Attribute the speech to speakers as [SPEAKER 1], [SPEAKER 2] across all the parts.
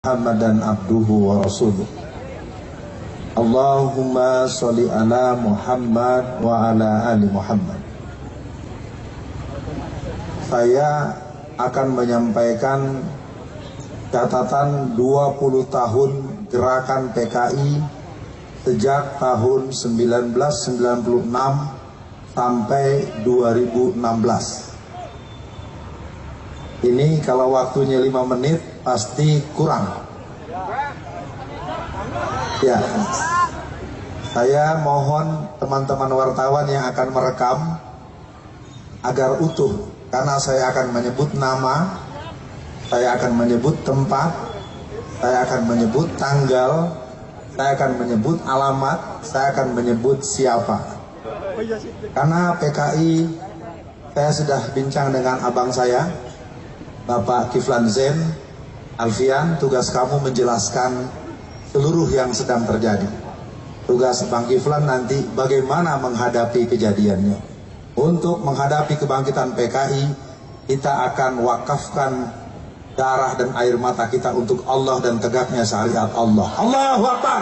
[SPEAKER 1] Muhammadan abduhu wa rasuluh. Allahumma sholli ala Muhammad wa ala ali Muhammad. Saya akan menyampaikan catatan 20 tahun gerakan PKI sejak tahun 1996 sampai 2016. Ini kalau waktunya 5 menit pasti kurang. Ya, saya mohon teman-teman wartawan yang akan merekam agar utuh, karena saya akan menyebut nama, saya akan menyebut tempat, saya akan menyebut tanggal, saya akan menyebut alamat, saya akan menyebut siapa. Karena PKI, saya sudah bincang dengan abang saya, Bapak Kiflan Zain Alfian. Tugas kamu menjelaskan seluruh yang sedang terjadi. Tugas Bang Kiflan nanti bagaimana menghadapi kejadiannya. Untuk menghadapi kebangkitan PKI, kita akan wakafkan darah dan air mata kita untuk Allah dan tegaknya syariat Allah. Allahu Akbar.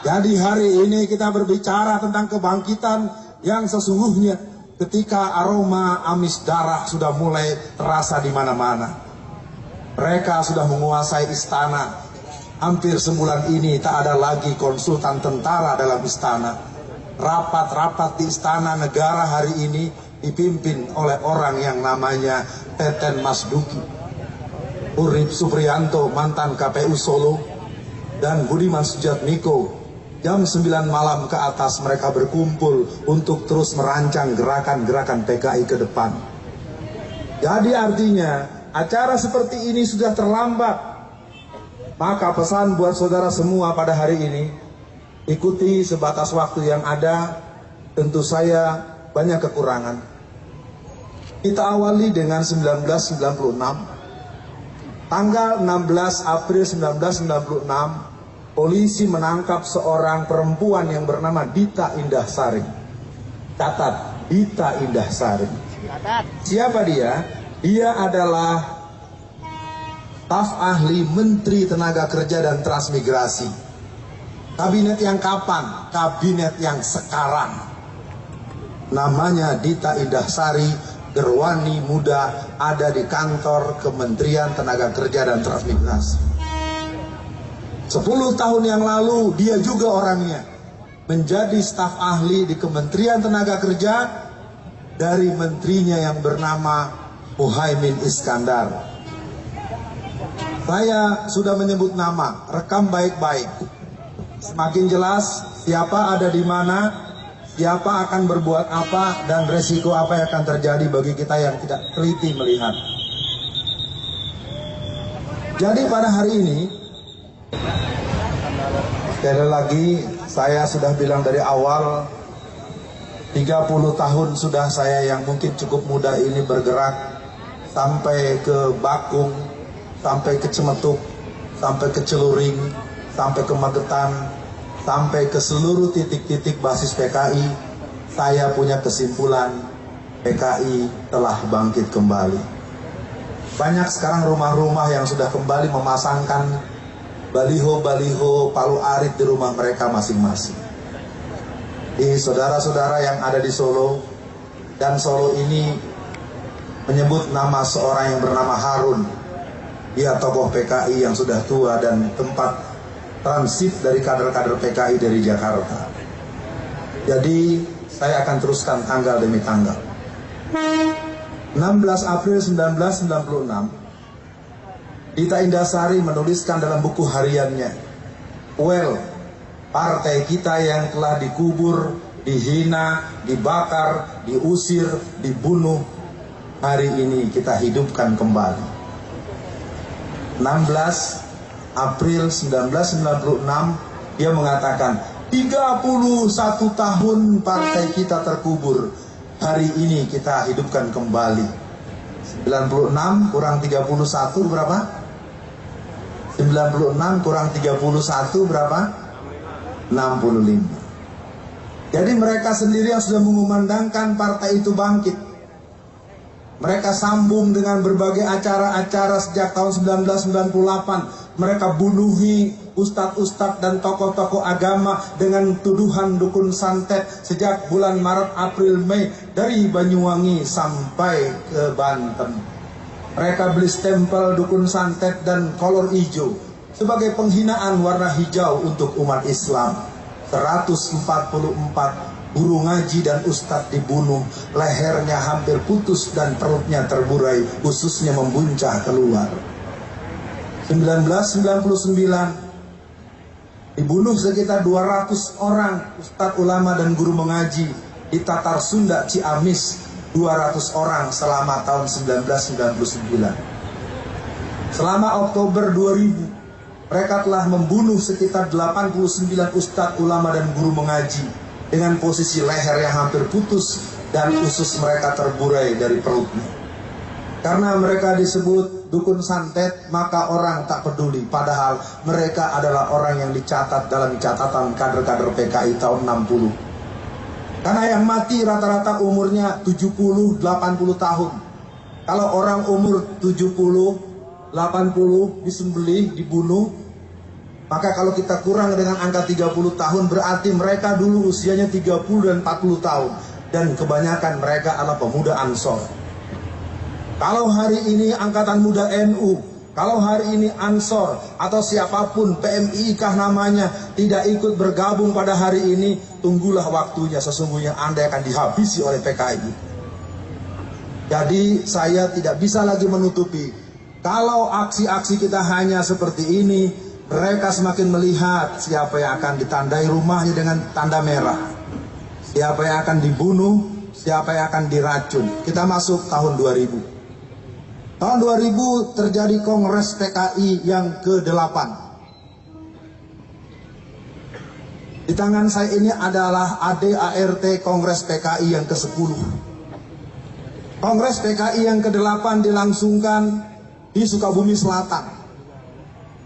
[SPEAKER 1] Jadi hari ini kita berbicara tentang kebangkitan yang sesungguhnya. Ketika aroma amis darah sudah mulai terasa di mana-mana, mereka sudah menguasai istana. Hampir sebulan ini tak ada lagi konsultan tentara dalam istana. Rapat-rapat di istana negara hari ini dipimpin oleh orang yang namanya Teten Masduki, Urip Supriyanto, mantan KPU Solo, dan Budiman Sujatmiko. Jam 9 malam ke atas mereka berkumpul untuk terus merancang gerakan-gerakan PKI ke depan. Jadi artinya acara seperti ini sudah terlambat. Maka pesan buat saudara semua pada hari ini, ikuti sebatas waktu yang ada. Tentu saya banyak kekurangan. Kita awali dengan 1996. Tanggal 16 April 1996, polisi menangkap seorang perempuan yang bernama Dita Indah-Sari. Catat, Dita Indah-Sari. Siapa dia? Dia adalah staf ahli Menteri Tenaga Kerja dan Transmigrasi. Kabinet yang kapan? Kabinet yang sekarang. Namanya Dita Indah-Sari, gerwani muda, ada di kantor Kementerian Tenaga Kerja dan Transmigrasi. 10 tahun yang lalu dia juga orangnya menjadi staf ahli di Kementerian Tenaga Kerja dari menterinya yang bernama Muhaimin Iskandar. Saya sudah menyebut nama, rekam baik-baik. Semakin jelas siapa ada di mana, siapa akan berbuat apa, dan resiko apa yang akan terjadi bagi kita yang tidak teliti melihat. Jadi pada hari ini, sekali lagi saya sudah bilang dari awal, 30 tahun sudah saya yang mungkin cukup muda ini bergerak sampai ke Bakung, sampai ke Cemetuk, sampai ke Celuring, sampai ke Magetan, sampai ke seluruh titik-titik basis PKI. Saya punya kesimpulan, PKI telah bangkit kembali. Banyak sekarang rumah-rumah yang sudah kembali memasangkan baliho-baliho Palu Arit di rumah mereka masing-masing. Di saudara-saudara yang ada di Solo, dan Solo ini menyebut nama seorang yang bernama Harun. Dia tokoh PKI yang sudah tua dan tempat transit dari kader-kader PKI dari Jakarta. Jadi saya akan teruskan tanggal demi tanggal. 16 April 1996, Dita Indah-Sari menuliskan dalam buku hariannya, "Well, partai kita yang telah dikubur, dihina, dibakar, diusir, dibunuh, hari ini kita hidupkan kembali." 16 April 1996, dia mengatakan, 31 tahun partai kita terkubur, hari ini kita hidupkan kembali. 96 kurang 31 berapa? 96 kurang 31 berapa? 65. Jadi mereka sendiri yang sudah mengumandangkan partai itu bangkit. Mereka sambung dengan berbagai acara-acara sejak tahun 1998. Mereka bunuhi ustadz-ustadz dan tokoh-tokoh agama dengan tuduhan dukun santet sejak bulan Maret, April, Mei dari Banyuwangi sampai ke Banten. Mereka beli stempel dukun santet dan kolor hijau sebagai penghinaan warna hijau untuk umat Islam. 144 guru ngaji dan ustadz dibunuh, lehernya hampir putus dan perutnya terburai, ususnya membuncah keluar. 1999 dibunuh sekitar 200 orang ustadz ulama dan guru mengaji di Tatar Sunda Ciamis, 200 orang selama tahun 1999. Selama Oktober 2000 mereka telah membunuh sekitar 89 ustadz ulama dan guru mengaji dengan posisi leher yang hampir putus dan usus mereka terburai dari perutnya. Karena mereka disebut dukun santet, maka orang tak peduli. Padahal mereka adalah orang yang dicatat dalam catatan kader-kader PKI tahun 60. Karena yang mati rata-rata umurnya 70-80 tahun. Kalau orang umur 70-80 disembelih, dibunuh, maka kalau kita kurang dengan angka 30 tahun, berarti mereka dulu usianya 30 dan 40 tahun. Dan kebanyakan mereka adalah pemuda Ansor. Kalau hari ini Angkatan Muda NU, kalau hari ini Ansor atau siapapun PMI kah namanya tidak ikut bergabung pada hari ini, tunggulah waktunya, sesungguhnya Anda akan dihabisi oleh PKI. Jadi saya tidak bisa lagi menutupi, kalau aksi-aksi kita hanya seperti ini, mereka semakin melihat siapa yang akan ditandai rumahnya dengan tanda merah, siapa yang akan dibunuh, siapa yang akan diracun. Kita masuk tahun 2000. Tahun 2000 terjadi Kongres PKI yang ke-8. Di tangan saya ini adalah ADART Kongres PKI yang ke-10. Kongres PKI yang ke-8 dilangsungkan di Sukabumi Selatan.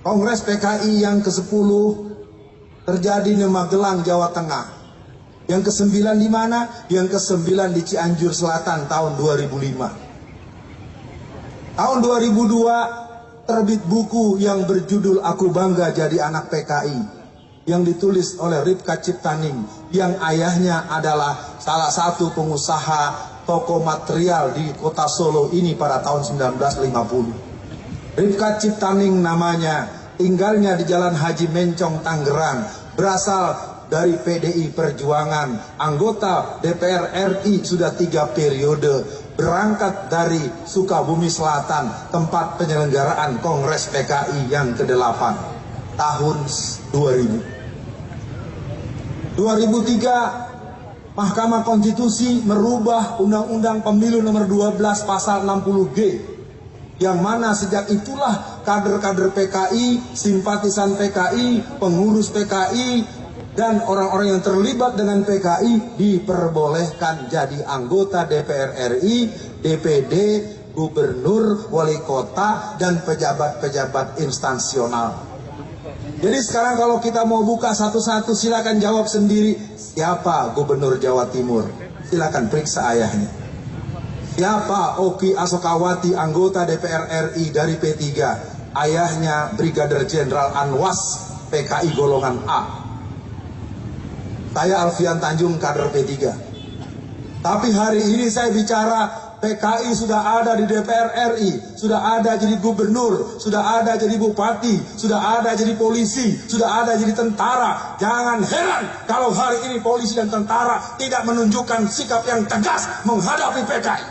[SPEAKER 1] Kongres PKI yang ke-10 terjadi di Magelang, Jawa Tengah. Yang ke-9 di mana? Yang ke-9 di Cianjur Selatan tahun 2005. Tahun 2002 terbit buku yang berjudul Aku Bangga Jadi Anak PKI, yang ditulis oleh Ripka Ciptaning, yang ayahnya adalah salah satu pengusaha toko material di kota Solo ini pada tahun 1950. Ripka Ciptaning namanya, tinggalnya di Jalan Haji Mencong, Tangerang, berasal dari PDI Perjuangan, anggota DPR RI sudah 3 periode, berangkat dari Sukabumi Selatan, tempat penyelenggaraan Kongres PKI yang ke-8, tahun 2000. 2003, Mahkamah Konstitusi merubah Undang-Undang Pemilu nomor 12 pasal 60G, yang mana sejak itulah kader-kader PKI, simpatisan PKI, pengurus PKI, dan orang-orang yang terlibat dengan PKI diperbolehkan jadi anggota DPR RI, DPD, gubernur, wali kota, dan pejabat-pejabat instansional. Jadi sekarang kalau kita mau buka satu-satu, silakan jawab sendiri, siapa gubernur Jawa Timur? Silakan periksa ayahnya. Siapa Oki Asokawati, anggota DPR RI dari P3? Ayahnya Brigadir Jenderal Anwas, PKI golongan A. Saya Alfian Tanjung, kader P3. Tapi hari ini saya bicara PKI sudah ada di DPR RI, sudah ada jadi gubernur, sudah ada jadi bupati, sudah ada jadi polisi, sudah ada jadi tentara. Jangan heran kalau hari ini polisi dan tentara tidak menunjukkan sikap yang tegas menghadapi PKI.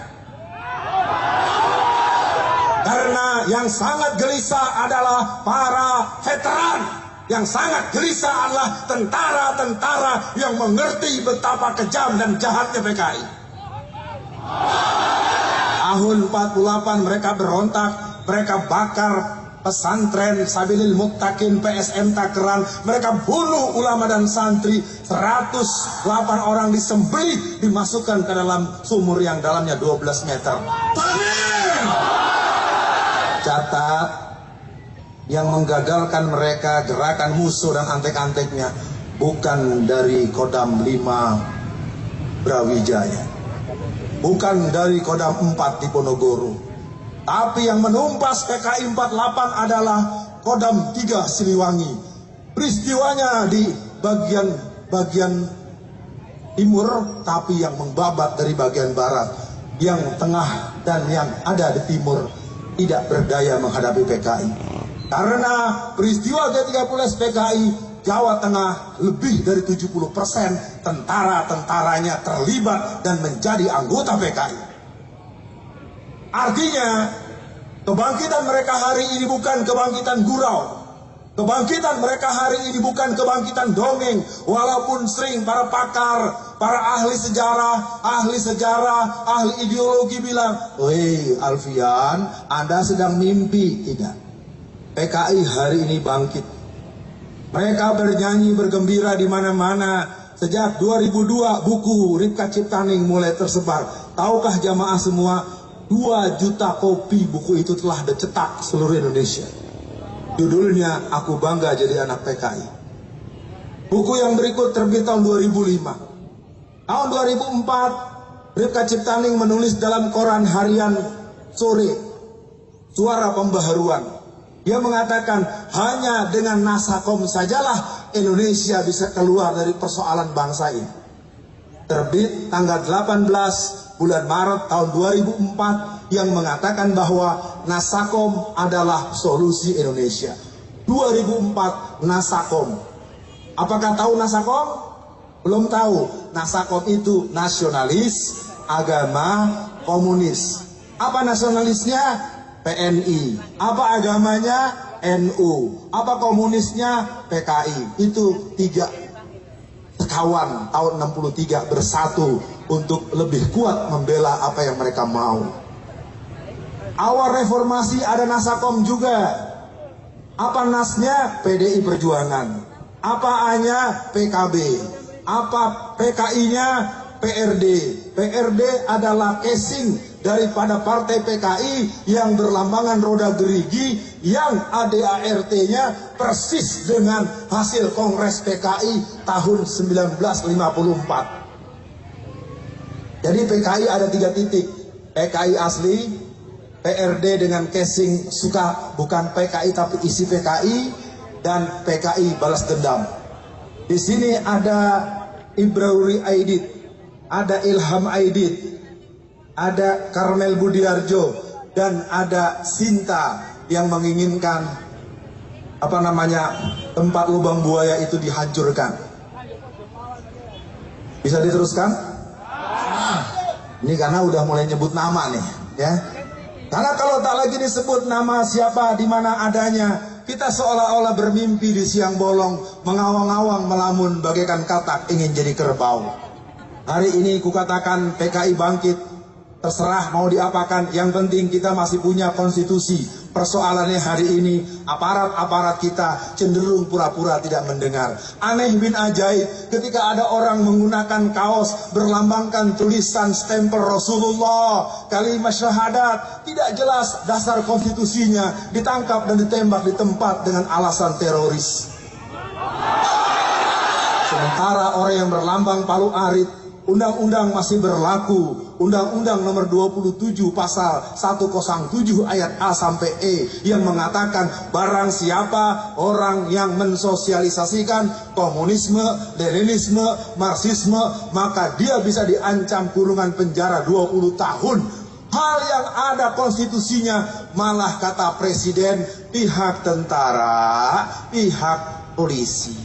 [SPEAKER 1] Karena yang sangat gelisah adalah para veteran. Yang sangat gelisah adalah tentara-tentara yang mengerti betapa kejam dan jahatnya PKI. Tahun 48 mereka berontak, mereka bakar pesantren Sabilil Muttaqin PSM Takeran, mereka bunuh ulama dan santri, 108 orang disembelih, dimasukkan ke dalam sumur yang dalamnya 12 meter. Catat, yang menggagalkan mereka gerakan musuh dan antek-anteknya bukan dari Kodam 5 Brawijaya, bukan dari Kodam 4 di Ponorogo. Tapi yang menumpas PKI 48 adalah Kodam 3 Siliwangi. Peristiwanya di bagian timur, tapi yang membabat dari bagian barat, yang tengah dan yang ada di timur tidak berdaya menghadapi PKI. Karena peristiwa G30S PKI, Jawa Tengah lebih dari 70% tentara-tentaranya terlibat dan menjadi anggota PKI. Artinya, kebangkitan mereka hari ini bukan kebangkitan gurau. Kebangkitan mereka hari ini bukan kebangkitan dongeng, walaupun sering para pakar, para ahli sejarah, ahli ideologi bilang, "Woi Alfian, Anda sedang mimpi." Tidak. PKI hari ini bangkit. Mereka bernyanyi, bergembira di mana-mana. Sejak 2002 buku Ripka Ciptaning mulai tersebar. Tahukah jamaah semua, 2 juta kopi buku itu telah dicetak seluruh Indonesia. Judulnya Aku Bangga Jadi Anak PKI. Buku yang berikut terbit tahun 2005. Tahun 2004, Ripka Ciptaning menulis dalam koran harian Sore, Suara Pembaharuan. Dia mengatakan, hanya dengan Nasakom sajalah Indonesia bisa keluar dari persoalan bangsa ini. Terbit tanggal 18 bulan Maret tahun 2004 yang mengatakan bahwa Nasakom adalah solusi Indonesia. 2004 Nasakom. Apakah tahu Nasakom? Belum tahu. Nasakom itu nasionalis, agama, komunis. Apa nasionalisnya? PNI. Apa agamanya? NU. Apa komunisnya? PKI. Itu 3 sekawan tahun 63 bersatu untuk lebih kuat membela apa yang mereka mau. Awal reformasi ada Nasakom juga. Apa nasnya? PDI Perjuangan. Apa A-nya? PKB. Apa PKI-nya? PRD. PRD adalah casing daripada partai PKI yang berlambangan roda gerigi, yang ADART-nya persis dengan hasil Kongres PKI tahun 1954. Jadi PKI ada 3 titik. PKI asli, PRD dengan casing suka bukan PKI tapi isi PKI, dan PKI balas dendam. Di sini ada Ibrauri Aidit, ada Ilham Aidit, ada Karmel Budiarjo, dan ada Sinta yang menginginkan tempat lubang buaya itu dihancurkan. Bisa diteruskan? Ini karena udah mulai nyebut nama nih, ya. Karena kalau tak lagi disebut nama siapa di mana adanya, kita seolah-olah bermimpi di siang bolong, mengawang-awang melamun bagaikan katak ingin jadi kerbau. Hari ini kukatakan PKI bangkit. Terserah mau diapakan, yang penting kita masih punya konstitusi. Persoalannya hari ini aparat-aparat kita cenderung pura-pura tidak mendengar. Aneh bin ajaib ketika ada orang menggunakan kaos berlambangkan tulisan stempel Rasulullah, kalimat syahadat, tidak jelas dasar konstitusinya, ditangkap dan ditembak di tempat dengan alasan teroris. Sementara orang yang berlambang palu arit, undang-undang masih berlaku. Undang-Undang nomor 27 pasal 107 ayat A sampai E yang mengatakan barang siapa orang yang mensosialisasikan komunisme, leninisme, marxisme, maka dia bisa diancam kurungan penjara 20 tahun. Hal yang ada konstitusinya, malah kata presiden, pihak tentara, pihak polisi,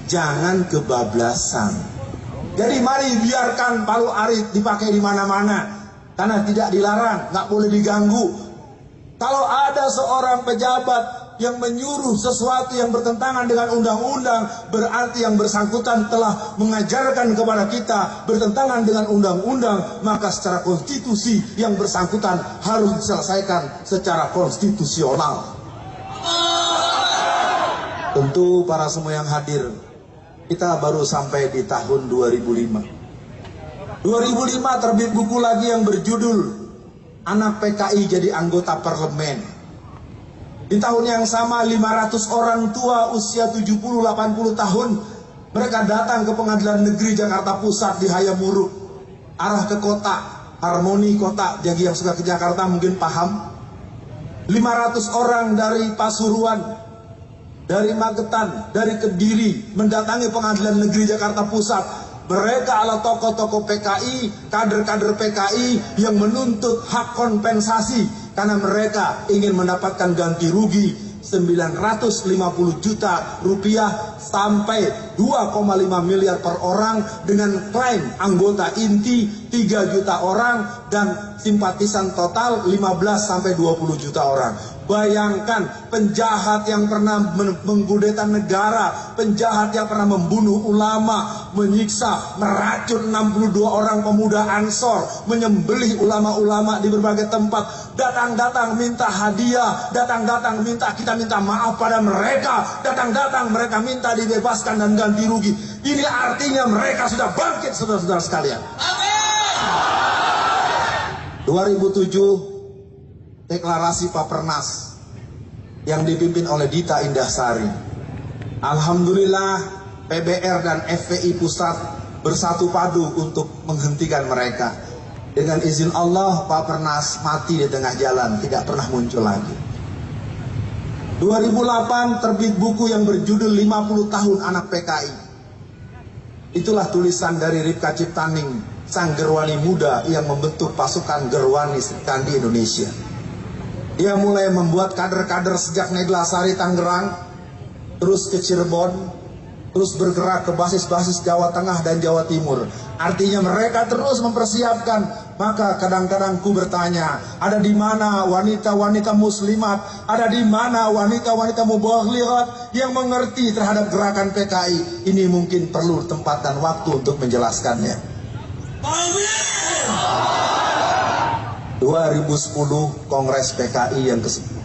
[SPEAKER 1] jangan kebablasan. Jadi mari biarkan palu arit dipakai di mana-mana, karena tidak dilarang, nggak boleh diganggu. Kalau ada seorang pejabat yang menyuruh sesuatu yang bertentangan dengan undang-undang, berarti yang bersangkutan telah mengajarkan kepada kita bertentangan dengan undang-undang, maka secara konstitusi yang bersangkutan harus diselesaikan secara konstitusional. Tentu para semua yang hadir, kita baru sampai di tahun 2005. 2005 terbit buku lagi yang berjudul Anak PKI Jadi Anggota Parlemen. Di tahun yang sama 500 orang tua usia 70-80 tahun mereka datang ke Pengadilan Negeri Jakarta Pusat di Hayamuruk. arah ke kota, harmoni kota. Bagi yang suka ke Jakarta mungkin paham. 500 orang dari Pasuruan, dari Magetan, dari Kediri mendatangi Pengadilan Negeri Jakarta Pusat. Mereka adalah tokoh-tokoh PKI, kader-kader PKI yang menuntut hak kompensasi karena mereka ingin mendapatkan ganti rugi 950 juta rupiah sampai 2,5 miliar per orang dengan klaim anggota inti 3 juta orang dan simpatisan total 15 sampai 20 juta orang. Bayangkan penjahat yang pernah mengkudeta negara, penjahat yang pernah membunuh ulama, menyiksa, meracun 62 orang pemuda Ansor, menyembelih ulama-ulama di berbagai tempat, datang-datang minta hadiah, datang-datang kita minta maaf pada mereka, datang-datang mereka minta dibebaskan dan ganti rugi. Ini artinya mereka sudah bangkit, saudara-saudara sekalian. Amin. 2007 deklarasi Papernas yang dipimpin oleh Dita Indahsari. Alhamdulillah PBR dan FPI Pusat bersatu padu untuk menghentikan mereka. Dengan izin Allah Papernas mati di tengah jalan, tidak pernah muncul lagi. 2008 terbit buku yang berjudul 50 tahun anak PKI. Itulah tulisan dari Ripka Ciptaning, sang gerwani muda yang membentuk pasukan gerwani Serikandi Indonesia. Dia mulai membuat kader-kader sejak Neglasari Tangerang, terus ke Cirebon, terus bergerak ke basis-basis Jawa Tengah dan Jawa Timur. Artinya mereka terus mempersiapkan. Maka kadang-kadang ku bertanya, ada di mana wanita-wanita muslimat, ada di mana wanita-wanita mubalighat yang mengerti terhadap gerakan PKI? Ini mungkin perlu tempat dan waktu untuk menjelaskannya. Amin. 2010 Kongres PKI yang ke-10.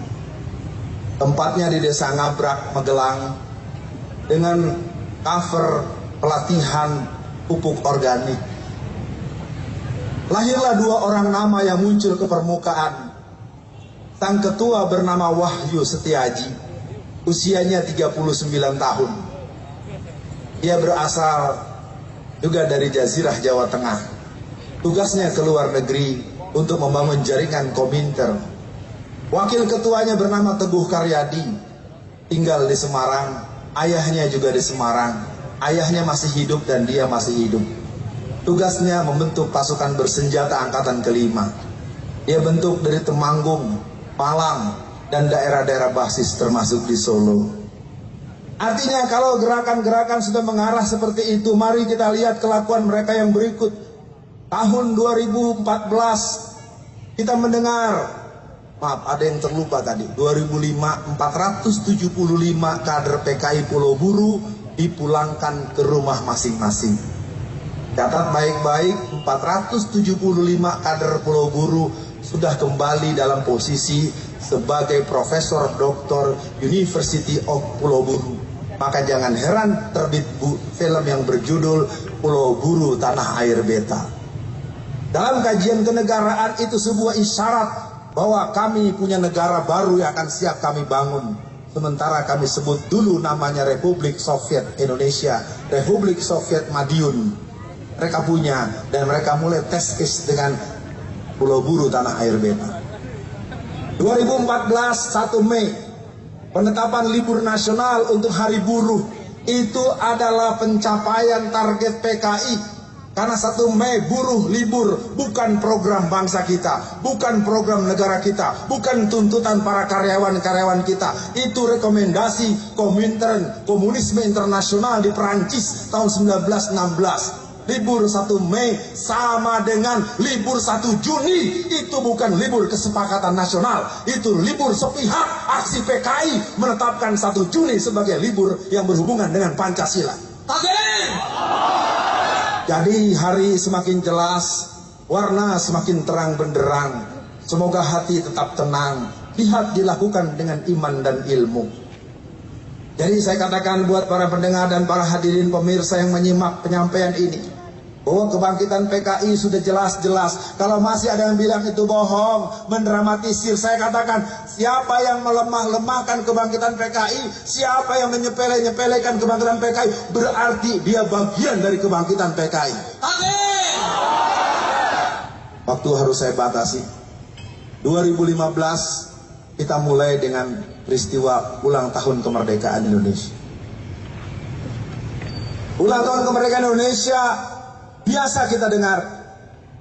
[SPEAKER 1] Tempatnya di Desa Ngabrak, Magelang, dengan cover pelatihan pupuk organik. Lahirlah 2 orang nama yang muncul ke permukaan. Sang ketua bernama Wahyu Setiaji, usianya 39 tahun. Dia berasal juga dari Jazirah Jawa Tengah. Tugasnya ke luar negeri untuk membangun jaringan Kominter. Wakil ketuanya bernama Teguh Karyadi, tinggal di Semarang, ayahnya juga di Semarang. Ayahnya masih hidup dan dia masih hidup. Tugasnya membentuk pasukan bersenjata angkatan ke-5. Dia bentuk dari Temanggung, Malang, dan daerah-daerah basis termasuk di Solo. Artinya kalau gerakan-gerakan sudah mengarah seperti itu, mari kita lihat kelakuan mereka yang berikut. Tahun 2014 kita mendengar, maaf ada yang terlupa tadi, 2005 475 kader PKI Pulau Buru dipulangkan ke rumah masing-masing. Catat baik-baik, 475 kader Pulau Buru sudah kembali dalam posisi sebagai Profesor Doktor University of Pulau Buru. Maka jangan heran terbit film yang berjudul Pulau Buru Tanah Air Beta. Dalam kajian kenegaraan itu sebuah isyarat bahwa kami punya negara baru yang akan siap kami bangun. Sementara kami sebut dulu namanya Republik Soviet Indonesia, Republik Soviet Madiun. Mereka punya dan mereka mulai tes case dengan Pulau Buru Tanah Air Beta. 2014 1 Mei penetapan libur nasional untuk Hari Buruh itu adalah pencapaian target PKI. Karena 1 Mei buruh libur bukan program bangsa kita, bukan program negara kita, bukan tuntutan para karyawan-karyawan kita. Itu rekomendasi Komintern, Komunisme Internasional di Perancis tahun 1916. Libur 1 Mei sama dengan libur 1 Juni. Itu bukan libur kesepakatan nasional, itu libur sepihak. Aksi PKI menetapkan 1 Juni sebagai libur yang berhubungan dengan Pancasila. Jadi hari semakin jelas, warna semakin terang benderang. Semoga hati tetap tenang, jihad dilakukan dengan iman dan ilmu. Jadi saya katakan buat para pendengar dan para hadirin pemirsa yang menyimak penyampaian ini, bahwa kebangkitan PKI sudah jelas-jelas. Kalau masih ada yang bilang itu bohong, mendramatisir, saya katakan siapa yang melemah-lemahkan kebangkitan PKI, siapa yang menyepele-nyepelekan kebangkitan PKI, berarti dia bagian dari kebangkitan PKI. Amin. Waktu harus saya batasi. 2015 kita mulai dengan peristiwa ulang tahun kemerdekaan Indonesia. Ulang tahun kemerdekaan Indonesia biasa kita dengar.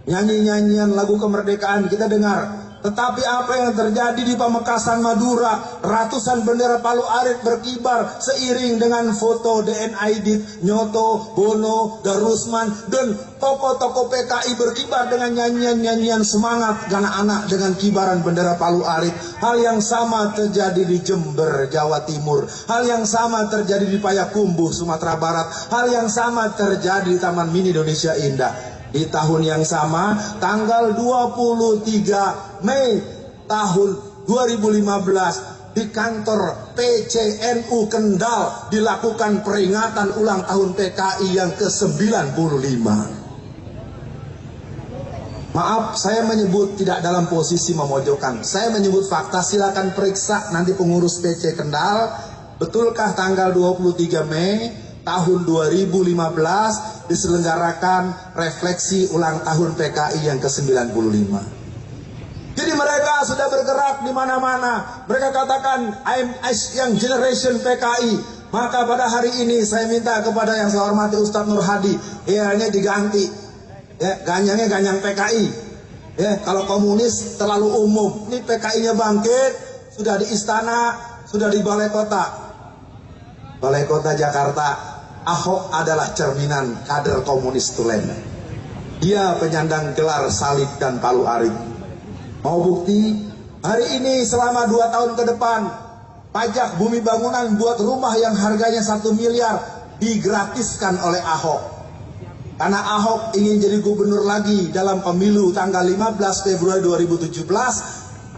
[SPEAKER 1] Nyanyi-nyanyian lagu kemerdekaan kita dengar. Tetapi apa yang terjadi di Pamekasan Madura, ratusan bendera Palu Arit berkibar seiring dengan foto DN Aidit, Nyoto, Bono, Darusman, dan tokoh-tokoh PKI berkibar dengan nyanyian-nyanyian semangat anak-anak dengan kibaran bendera Palu Arit. Hal yang sama terjadi di Jember, Jawa Timur. Hal yang sama terjadi di Payakumbuh, Sumatera Barat. Hal yang sama terjadi di Taman Mini Indonesia Indah. Di tahun yang sama, tanggal 23 Mei tahun 2015, di kantor PCNU Kendal dilakukan peringatan ulang tahun PKI yang ke-95. Maaf, saya menyebut tidak dalam posisi memojokkan. Saya menyebut fakta, silakan periksa nanti pengurus PC Kendal. Betulkah tanggal 23 Mei tahun 2015 diselenggarakan refleksi ulang tahun PKI yang ke-95. Jadi mereka sudah bergerak di mana-mana. Mereka katakan I'm young generation PKI. Maka pada hari ini saya minta kepada yang saya hormati Ustadz Nur Hadi, ini diganti. Ya, ganyangnya ganyang PKI. Ya, kalau komunis terlalu umum. Ini PKI-nya bangkit, sudah di istana, sudah di balai kota. Balai kota Jakarta. Ahok adalah cerminan kader komunis tulen. Dia penyandang gelar salib dan Palu Arit. Mau bukti? Hari ini selama 2 tahun ke depan, pajak bumi bangunan buat rumah yang harganya 1 miliar digratiskan oleh Ahok. Karena Ahok ingin jadi gubernur lagi dalam pemilu tanggal 15 Februari 2017.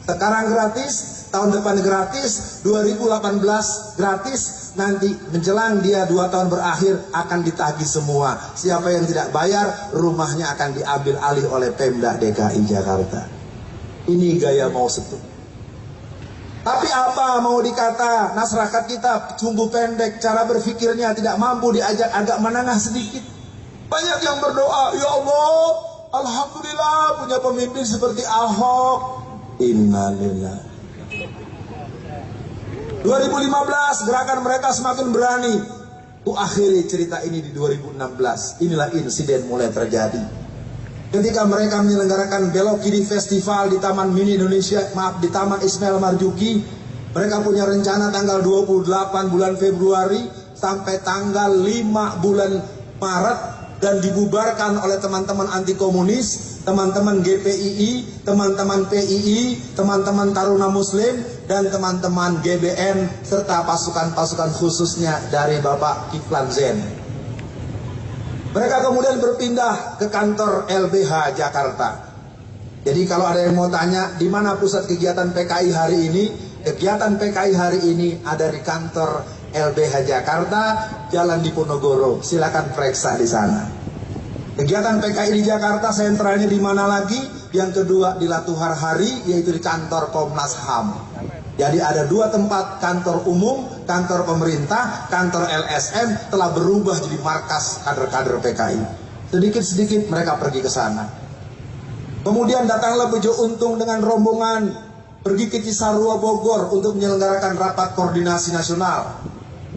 [SPEAKER 1] Sekarang gratis, tahun depan gratis, 2018 gratis. Nanti menjelang dia 2 tahun berakhir akan ditagih semua. Siapa yang tidak bayar, rumahnya akan diambil alih oleh Pemda DKI Jakarta. Ini gaya Mao Zedong. Tapi apa mau dikata, masyarakat kita sumbu pendek, cara berpikirnya tidak mampu diajak agak menengah sedikit. Banyak yang berdoa, ya Allah, alhamdulillah punya pemimpin seperti Ahok. Innalillahi. 2015 gerakan mereka semakin berani. Akhiri cerita ini di 2016. Inilah insiden mulai terjadi. Ketika mereka menyelenggarakan Belok Kiri Festival di Taman Mini Indonesia, di Taman Ismail Marzuki, mereka punya rencana tanggal 28 bulan Februari sampai tanggal 5 bulan Maret, dan dibubarkan oleh teman-teman anti komunis, teman-teman GPII, teman-teman PII, teman-teman Taruna Muslim, dan teman-teman GBN, serta pasukan-pasukan khususnya dari Bapak Kiflan Zen. Mereka kemudian berpindah ke kantor LBH Jakarta. Jadi kalau ada yang mau tanya, di mana pusat kegiatan PKI hari ini? Kegiatan PKI hari ini ada di kantor LBH Jakarta, Jalan Diponegoro. Silakan periksa di sana. Kegiatan PKI di Jakarta sentralnya di mana lagi? Yang kedua di Latuhar Hari, yaitu di kantor Komnas HAM. Jadi ada 2 tempat, kantor umum, kantor pemerintah, kantor LSM telah berubah jadi markas kader-kader PKI. Sedikit-sedikit mereka pergi ke sana. Kemudian datanglah Bejo Untung dengan rombongan pergi ke Cisarua Bogor untuk menyelenggarakan rapat koordinasi nasional.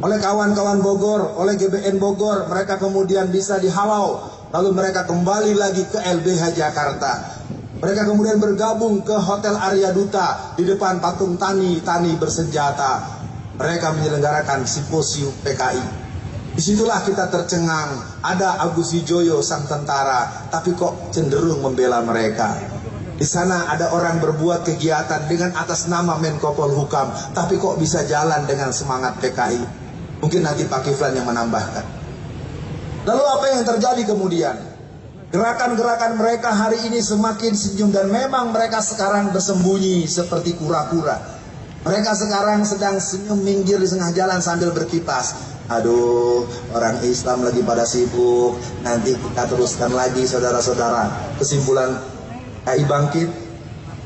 [SPEAKER 1] Oleh kawan-kawan Bogor, oleh GBN Bogor, mereka kemudian bisa dihalau. Lalu mereka kembali lagi ke LBH Jakarta. Mereka kemudian bergabung ke Hotel Arya Duta di depan patung Tani bersenjata. Mereka menyelenggarakan simposium PKI. Disitulah kita tercengang. Ada Agus Wijoyo sang tentara, tapi kok cenderung membela mereka. Di sana ada orang berbuat kegiatan dengan atas nama Menko Polhukam, tapi kok bisa jalan dengan semangat PKI. Mungkin nanti Pak Kiflan yang menambahkan. Lalu apa yang terjadi kemudian? Gerakan-gerakan mereka hari ini semakin senyum, dan memang mereka sekarang bersembunyi seperti kura-kura. Mereka sekarang sedang senyum minggir di tengah jalan sambil berkipas. Aduh, orang Islam lagi pada sibuk. Nanti kita teruskan lagi, saudara-saudara. Kesimpulan KI Bangkit,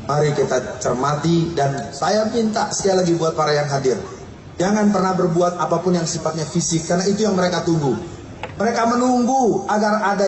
[SPEAKER 1] mari kita cermati, dan saya minta sekali lagi buat para yang hadir, jangan pernah berbuat apapun yang sifatnya fisik, karena itu yang mereka tunggu. Mereka menunggu agar ada